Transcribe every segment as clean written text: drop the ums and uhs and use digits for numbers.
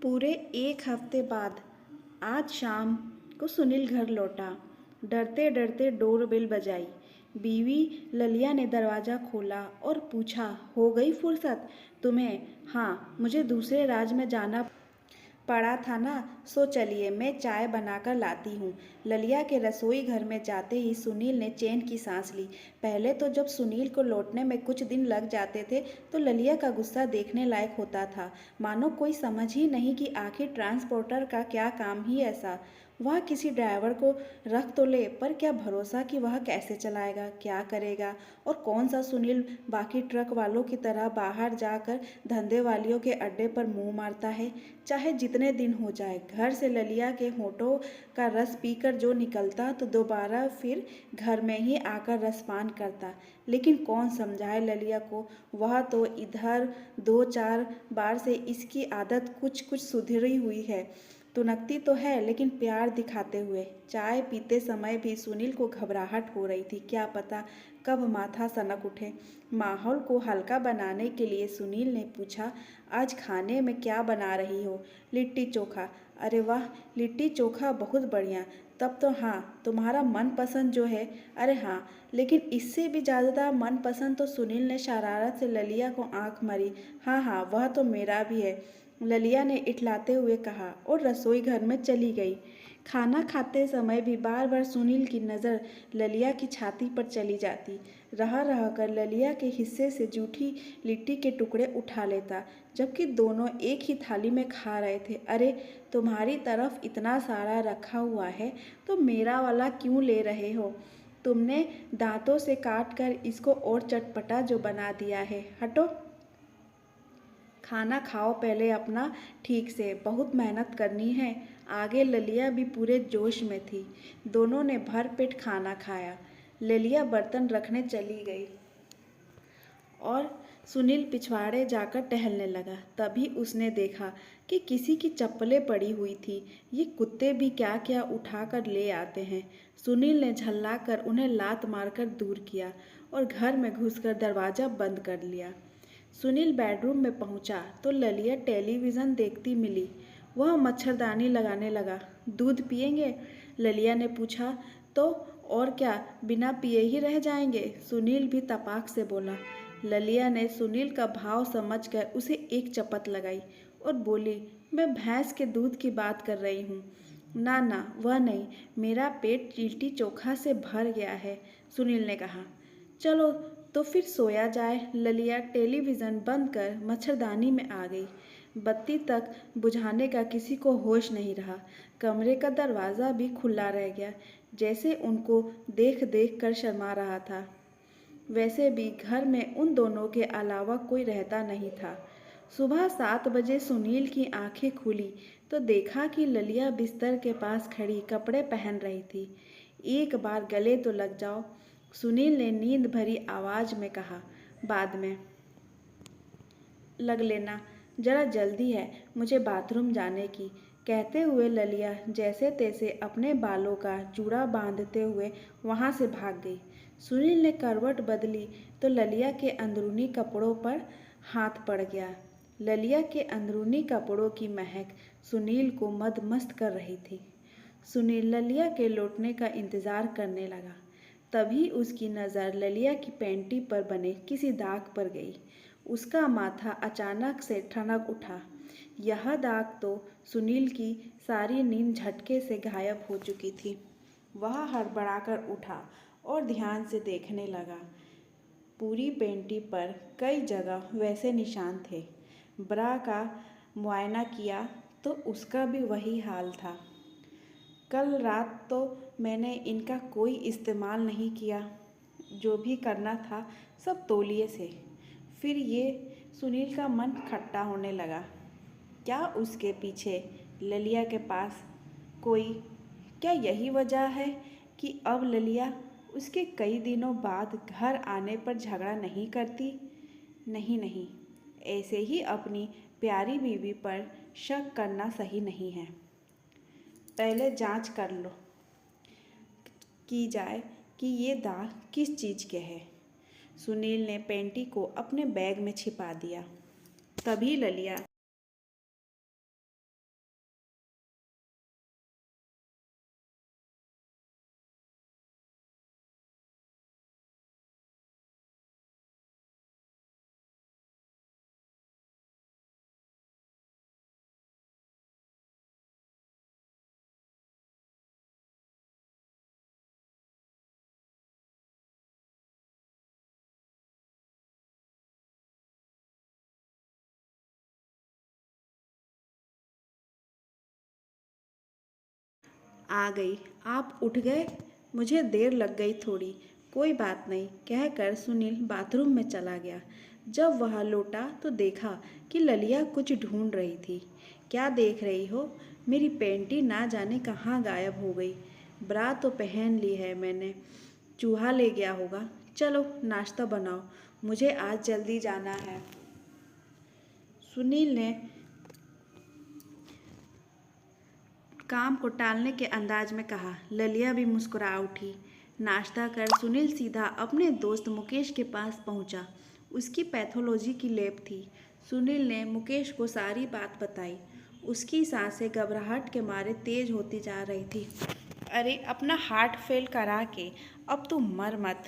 पूरे एक हफ्ते बाद आज शाम को सुनील घर लौटा। डरते डरते डोरबेल बजाई। बीवी ललिया ने दरवाज़ा खोला और पूछा, हो गई फुर्सत तुम्हें? हाँ, मुझे दूसरे राज्य में जाना पड़ा था ना, सो चलिए मैं चाय बनाकर लाती हूँ। ललिया के रसोई घर में जाते ही सुनील ने चैन की सांस ली। पहले तो जब सुनील को लौटने में कुछ दिन लग जाते थे तो ललिया का गुस्सा देखने लायक होता था। मानो कोई समझ ही नहीं कि आखिर ट्रांसपोर्टर का क्या काम ही ऐसा। वह किसी ड्राइवर को रख तो ले, पर क्या भरोसा कि वह कैसे चलाएगा, क्या करेगा। और कौन सा सुनील बाकी ट्रक वालों की तरह बाहर जाकर धंधे वालियों के अड्डे पर मुंह मारता है। चाहे जितने दिन हो जाए, घर से ललिया के होठों का रस पीकर जो निकलता तो दोबारा फिर घर में ही आकर रसपान करता। लेकिन कौन समझाए ललिया को, वह तो इधर 2-4 बार से इसकी आदत कुछ कुछ सुधरी हुई है। तुनकती तो है लेकिन प्यार दिखाते हुए। चाय पीते समय भी सुनील को घबराहट हो रही थी, क्या पता कब माथा सनक उठे। माहौल को हल्का बनाने के लिए सुनील ने पूछा, आज खाने में क्या बना रही हो? लिट्टी चोखा। अरे वाह, लिट्टी चोखा बहुत बढ़िया। तब तो हाँ, तुम्हारा मनपसंद जो है। अरे हाँ, लेकिन इससे भी ज़्यादा मनपसंद तो सुनील ने शरारत से ललिया को आंख मारी। हाँ हाँ, वह तो मेरा भी है, ललिया ने इठलाते हुए कहा और रसोई घर में चली गई। खाना खाते समय भी बार बार सुनील की नज़र ललिया की छाती पर चली जाती। रह रह कर ललिया के हिस्से से जूठी लिट्टी के टुकड़े उठा लेता, जबकि दोनों एक ही थाली में खा रहे थे। अरे, तुम्हारी तरफ इतना सारा रखा हुआ है तो मेरा वाला क्यों ले रहे हो? तुमने दांतों से काट कर इसको और चटपटा जो बना दिया है। हटो, खाना खाओ पहले अपना ठीक से, बहुत मेहनत करनी है आगे। ललिया भी पूरे जोश में थी। दोनों ने भर पेट खाना खाया। ललिया बर्तन रखने चली गई और सुनील पिछवाड़े जाकर टहलने लगा। तभी उसने देखा कि किसी की चप्पलें पड़ी हुई थी। ये कुत्ते भी क्या क्या उठा कर ले आते हैं। सुनील ने झल्लाकर उन्हें लात मारकर दूर किया और घर में घुसकर दरवाज़ा बंद कर लिया। सुनील बेडरूम में पहुंचा तो ललिया टेलीविज़न देखती मिली। वह मच्छरदानी लगाने लगा। दूध पिएंगे? ललिया ने पूछा। तो और क्या, बिना पिए ही रह जाएंगे? सुनील भी तपाक से बोला। ललिया ने सुनील का भाव समझकर उसे एक चपत लगाई और बोली, मैं भैंस के दूध की बात कर रही हूँ। ना ना, वह नहीं, मेरा पेट लिट्टी चोखा से भर गया है, सुनील ने कहा। चलो तो फिर सोया जाए। ललिया टेलीविज़न बंद कर मच्छरदानी में आ गई। बत्ती तक बुझाने का किसी को होश नहीं रहा। कमरे का दरवाज़ा भी खुला रह गया, जैसे उनको देख देख कर शर्मा रहा था। वैसे भी घर में उन दोनों के अलावा कोई रहता नहीं था। सुबह 7 बजे सुनील की आंखें खुली तो देखा कि ललिया बिस्तर के पास खड़ी कपड़े पहन रही थी। एक बार गले तो लग जाओ, सुनील ने नींद भरी आवाज़ में कहा। बाद में लग लेना, जरा जल्दी है मुझे बाथरूम जाने की। कहते हुए ललिया जैसे तैसे अपने बालों का जूड़ा बांधते हुए वहाँ से भाग गई। सुनील ने करवट बदली तो ललिया के अंदरूनी कपड़ों पर हाथ पड़ गया। ललिया के अंदरूनी कपड़ों की महक सुनील को मदमस्त कर रही थी। सुनील ललिया के लौटने का इंतज़ार करने लगा। तभी उसकी नज़र ललिया की पैंटी पर बने किसी दाग पर गई। उसका माथा अचानक से ठनक उठा। यह दाग तो सुनील की सारी नींद झटके से गायब हो चुकी थी। वह हड़बड़ाकर उठा और ध्यान से देखने लगा। पूरी पैंटी पर कई जगह वैसे निशान थे। ब्रा का मुआयना किया तो उसका भी वही हाल था। कल रात तो मैंने इनका कोई इस्तेमाल नहीं किया, जो भी करना था सब तौलिए से। फिर ये सुनील का मन खट्टा होने लगा। क्या उसके पीछे ललिया के पास कोई, क्या यही वजह है कि अब ललिया उसके कई दिनों बाद घर आने पर झगड़ा नहीं करती? नहीं नहीं, ऐसे ही अपनी प्यारी बीवी पर शक करना सही नहीं है। पहले जांच कर लो की जाए कि ये दाग किस चीज़ के हैं। सुनील ने पैंटी को अपने बैग में छिपा दिया। तभी ललिया आ गई। आप उठ गए? मुझे देर लग गई थोड़ी। कोई बात नहीं, कहकर सुनील बाथरूम में चला गया। जब वह लौटा तो देखा कि ललिया कुछ ढूंढ रही थी। क्या देख रही हो? मेरी पैंटी ना जाने कहाँ गायब हो गई। ब्रा तो पहन ली है मैंने, चूहा ले गया होगा। चलो नाश्ता बनाओ, मुझे आज जल्दी जाना है। सुनील ने काम को टालने के अंदाज में कहा। ललिया भी मुस्कुरा उठी। नाश्ता कर सुनील सीधा अपने दोस्त मुकेश के पास पहुंचा। उसकी पैथोलॉजी की लैब थी। सुनील ने मुकेश को सारी बात बताई। उसकी सांसें घबराहट के मारे तेज होती जा रही थी। अरे अपना हार्ट फेल करा के अब तू मर मत,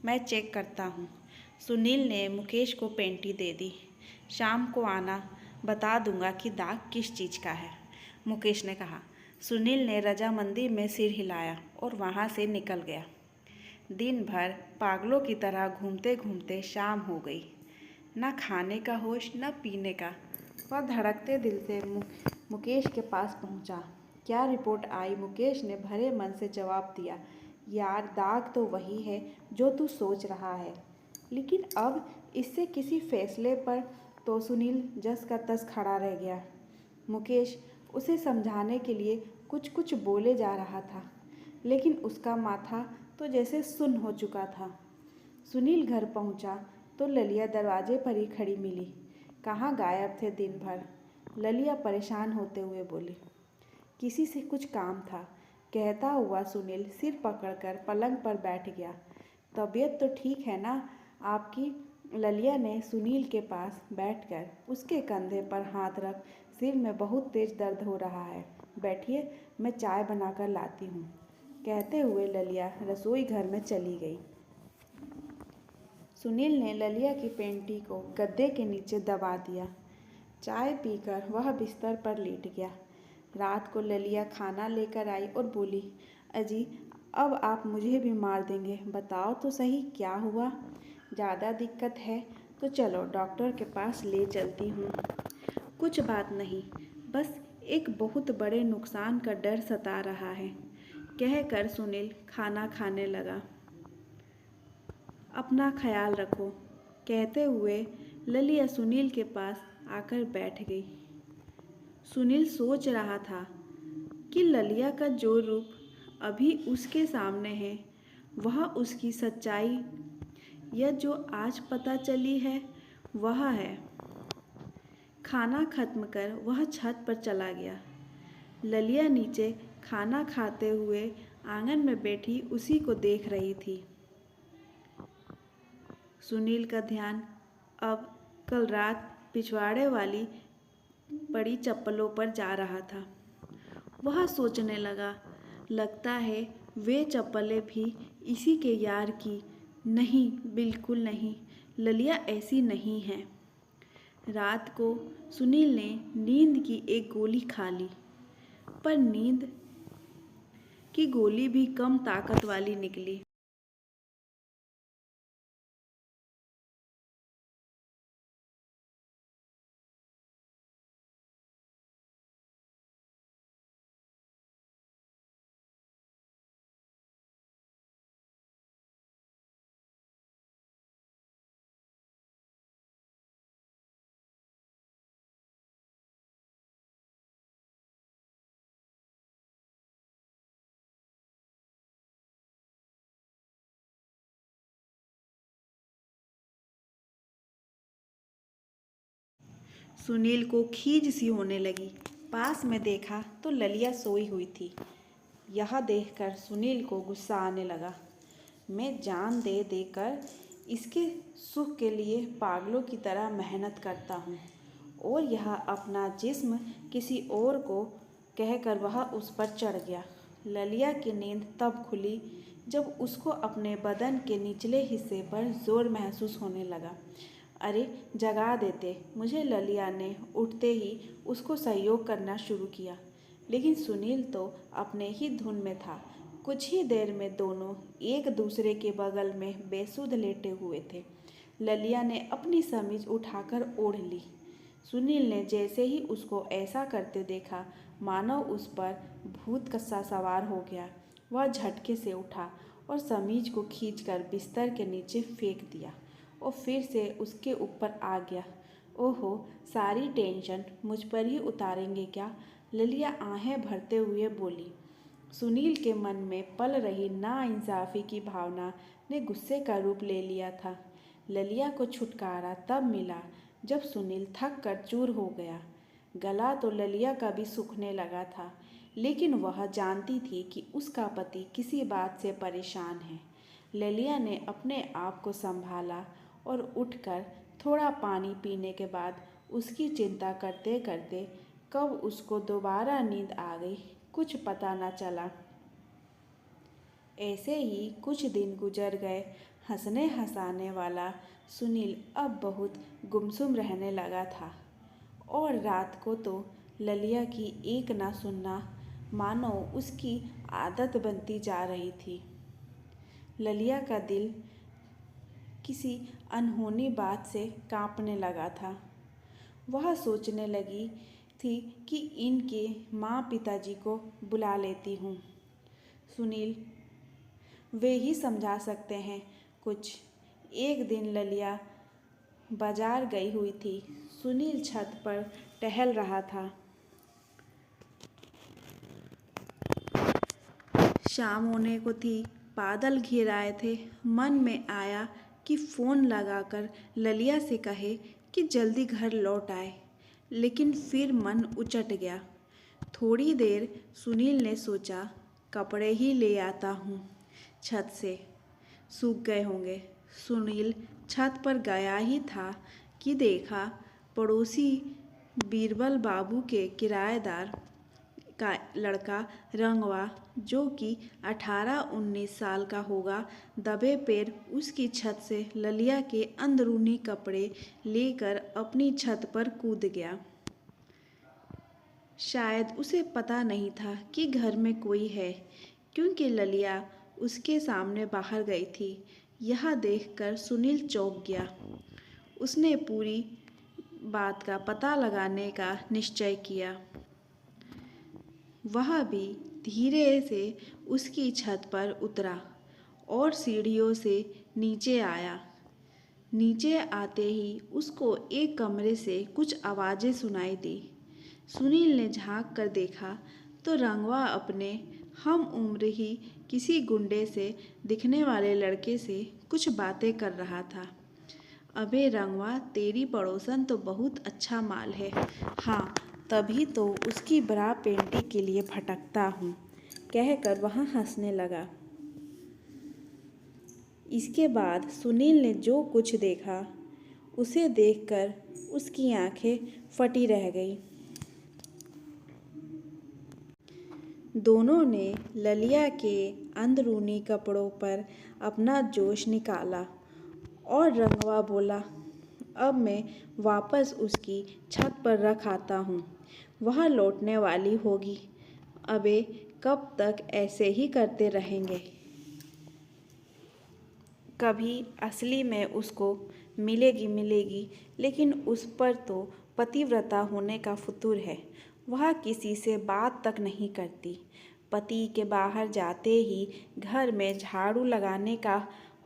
मैं चेक करता हूँ। सुनील ने मुकेश को पेंटी दे दी। शाम को आना, बता दूंगा कि दाग किस चीज़ का है, मुकेश ने कहा। सुनील ने रजामंदी में सिर हिलाया और वहाँ से निकल गया। दिन भर पागलों की तरह घूमते घूमते शाम हो गई। न खाने का होश न पीने का। वह धड़कते दिल से मुकेश के पास पहुँचा। क्या रिपोर्ट आई? मुकेश ने भरे मन से जवाब दिया। यार दाग तो वही है जो तू सोच रहा है, लेकिन अब इससे किसी फैसले पर तो सुनील जस का तस खड़ा रह गया। मुकेश उसे समझाने के लिए कुछ कुछ बोले जा रहा था, लेकिन उसका माथा तो जैसे सुन्न हो चुका था। सुनील घर पहुंचा तो ललिया दरवाजे पर ही खड़ी मिली। कहाँ गायब थे दिन भर? ललिया परेशान होते हुए बोली। किसी से कुछ काम था, कहता हुआ सुनील सिर पकड़कर पलंग पर बैठ गया। तबीयत तो ठीक है ना आपकी? ललिया ने सुनील के पास बैठकर उसके कंधे पर हाथ रख, सिर में बहुत तेज दर्द हो रहा है, बैठिए मैं चाय बनाकर लाती हूँ, कहते हुए ललिया रसोई घर में चली गई। सुनील ने ललिया की पेंटी को गद्दे के नीचे दबा दिया। चाय पीकर वह बिस्तर पर लेट गया। रात को ललिया खाना लेकर आई और बोली, अजी अब आप मुझे भी मार देंगे, बताओ तो सही क्या हुआ? ज़्यादा दिक्कत है तो चलो डॉक्टर के पास ले चलती हूँ। कुछ बात नहीं, बस एक बहुत बड़े नुकसान का डर सता रहा है, कहकर सुनील खाना खाने लगा। अपना ख्याल रखो, कहते हुए ललिया सुनील के पास आकर बैठ गई। सुनील सोच रहा था कि ललिया का जो रूप अभी उसके सामने है वह उसकी सच्चाई या जो आज पता चली है वह है। खाना खत्म कर वह छत पर चला गया। ललिया नीचे खाना खाते हुए आंगन में बैठी उसी को देख रही थी। सुनील का ध्यान अब कल रात पिछवाड़े वाली पड़ी चप्पलों पर जा रहा था। वह सोचने लगा, लगता है वे चप्पलें भी इसी के यार की। नहीं, बिल्कुल नहीं, ललिया ऐसी नहीं है। रात को सुनील ने नींद की एक गोली खा ली, पर नींद की गोली भी कम ताकत वाली निकली। सुनील को खीज सी होने लगी। पास में देखा तो ललिया सोई हुई थी। यह देखकर सुनील को गुस्सा आने लगा। मैं जान दे देकर इसके सुख के लिए पागलों की तरह मेहनत करता हूँ, और यह अपना जिस्म किसी और को कहकर वह उस पर चढ़ गया। ललिया की नींद तब खुली जब उसको अपने बदन के निचले हिस्से पर जोर महसूस होने लगा। अरे जगा देते मुझे, ललिया ने उठते ही उसको सहयोग करना शुरू किया, लेकिन सुनील तो अपने ही धुन में था। कुछ ही देर में दोनों एक दूसरे के बगल में बेसुध लेटे हुए थे। ललिया ने अपनी समीज उठाकर ओढ़ ली। सुनील ने जैसे ही उसको ऐसा करते देखा मानो उस पर भूत सा सवार हो गया। वह झटके से उठा और समीज को खींचकर बिस्तर के नीचे फेंक दिया और फिर से उसके ऊपर आ गया। ओहो, सारी टेंशन मुझ पर ही उतारेंगे क्या? ललिया आहें भरते हुए बोली। सुनील के मन में पल रही नाइंसाफ़ी की भावना ने गुस्से का रूप ले लिया था। ललिया को छुटकारा तब मिला जब सुनील थक कर चूर हो गया। गला तो ललिया का भी सूखने लगा था, लेकिन वह जानती थी कि उसका पति किसी बात से परेशान है। ललिया ने अपने आप को संभाला और उठकर थोड़ा पानी पीने के बाद उसकी चिंता करते करते कब उसको दोबारा नींद आ गई कुछ पता न चला। ऐसे ही कुछ दिन गुजर गए। हंसने हंसाने वाला सुनील अब बहुत गुमसुम रहने लगा था और रात को तो ललिया की एक ना सुनना मानो उसकी आदत बनती जा रही थी। ललिया का दिल किसी अनहोनी बात से कांपने लगा था। वह सोचने लगी थी कि इनके माँ पिताजी को बुला लेती हूँ। सुनील वे ही समझा सकते हैं कुछ। एक दिन ललिया बाजार गई हुई थी। सुनील छत पर टहल रहा था। शाम होने को थी, बादल घिर आए थे। मन में आया कि फ़ोन लगाकर ललिया से कहे कि जल्दी घर लौट आए, लेकिन फिर मन उचट गया। थोड़ी देर सुनील ने सोचा, कपड़े ही ले आता हूँ, छत से सूख गए होंगे। सुनील छत पर गया ही था कि देखा पड़ोसी बीरबल बाबू के किराएदार का लड़का रंगवा, जो कि 18-19 साल का होगा, दबे पैर उसकी छत से ललिया के अंदरूनी कपड़े लेकर अपनी छत पर कूद गया। शायद उसे पता नहीं था कि घर में कोई है, क्योंकि ललिया उसके सामने बाहर गई थी। यह देखकर सुनील चौंक गया। उसने पूरी बात का पता लगाने का निश्चय किया। वह भी धीरे से उसकी छत पर उतरा और सीढ़ियों से नीचे आया। नीचे आते ही उसको एक कमरे से कुछ आवाज़ें सुनाई दी। सुनील ने झांक कर देखा तो रंगवा अपने हम उम्र ही किसी गुंडे से दिखने वाले लड़के से कुछ बातें कर रहा था। अबे रंगवा, तेरी पड़ोसन तो बहुत अच्छा माल है। हाँ, तभी तो उसकी ब्रा पेंटी के लिए भटकता हूँ, कहकर वह हंसने लगा। इसके बाद सुनील ने जो कुछ देखा उसे देखकर उसकी आंखें फटी रह गई। दोनों ने ललिया के अंदरूनी कपड़ों पर अपना जोश निकाला और रंगवा बोला, अब मैं वापस उसकी छत पर रख आता हूँ, वह लौटने वाली होगी। अबे कब तक ऐसे ही करते रहेंगे? कभी असली में उसको मिलेगी, लेकिन उस पर तो पतिव्रता होने का फुतूर है। वह किसी से बात तक नहीं करती। पति के बाहर जाते ही घर में झाड़ू लगाने का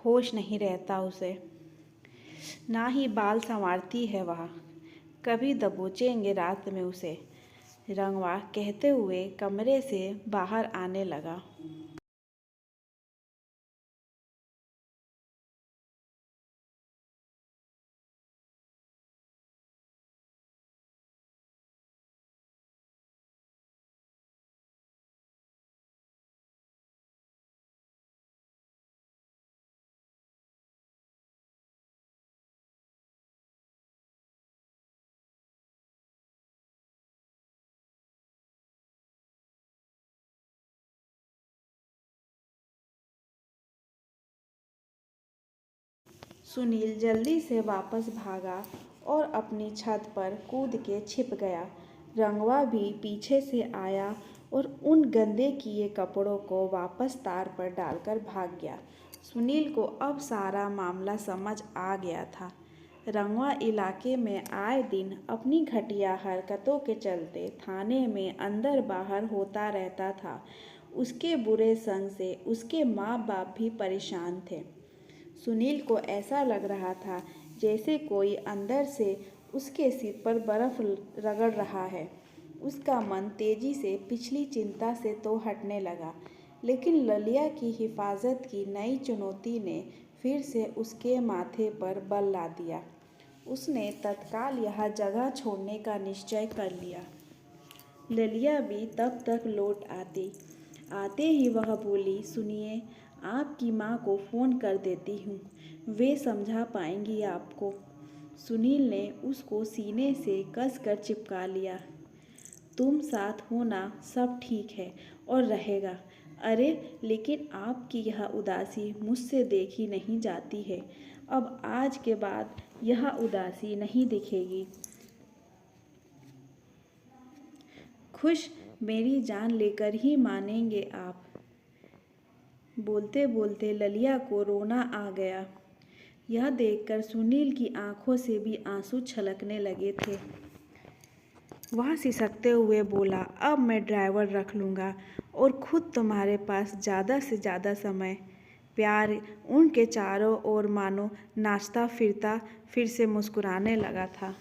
होश नहीं रहता उसे। ना ही बाल संवारती है वह। कभी दबोचेंगे रात में उसे, रंगवा कहते हुए कमरे से बाहर आने लगा। सुनील जल्दी से वापस भागा और अपनी छत पर कूद के छिप गया। रंगवा भी पीछे से आया और उन गंदे किए कपड़ों को वापस तार पर डालकर भाग गया। सुनील को अब सारा मामला समझ आ गया था। रंगवा इलाके में आए दिन अपनी घटिया हरकतों के चलते थाने में अंदर बाहर होता रहता था। उसके बुरे संग से उसके माँ बाप भी परेशान थे। सुनील को ऐसा लग रहा था जैसे कोई अंदर से उसके सिर पर बर्फ रगड़ रहा है। उसका मन तेजी से पिछली चिंता से तो हटने लगा, लेकिन ललिया की हिफाजत की नई चुनौती ने फिर से उसके माथे पर बल ला दिया। उसने तत्काल यह जगह छोड़ने का निश्चय कर लिया। ललिया भी तब तक लौट आती। आते ही वह बोली, सुनिए, आपकी माँ को फ़ोन कर देती हूँ, वे समझा पाएंगी आपको। सुनील ने उसको सीने से कसकर चिपका लिया। तुम साथ होना सब ठीक है और रहेगा। अरे लेकिन आपकी यह उदासी मुझसे देखी नहीं जाती है। अब आज के बाद यह उदासी नहीं दिखेगी। खुश मेरी जान लेकर ही मानेंगे आप। बोलते बोलते ललिया को रोना आ गया। यह देखकर सुनील की आंखों से भी आंसू छलकने लगे थे। वह सिसकते हुए बोला, अब मैं ड्राइवर रख लूँगा और खुद तुम्हारे पास ज़्यादा से ज़्यादा समय। प्यार उनके चारों ओर मानो नाचता फिरता फिर से मुस्कुराने लगा था।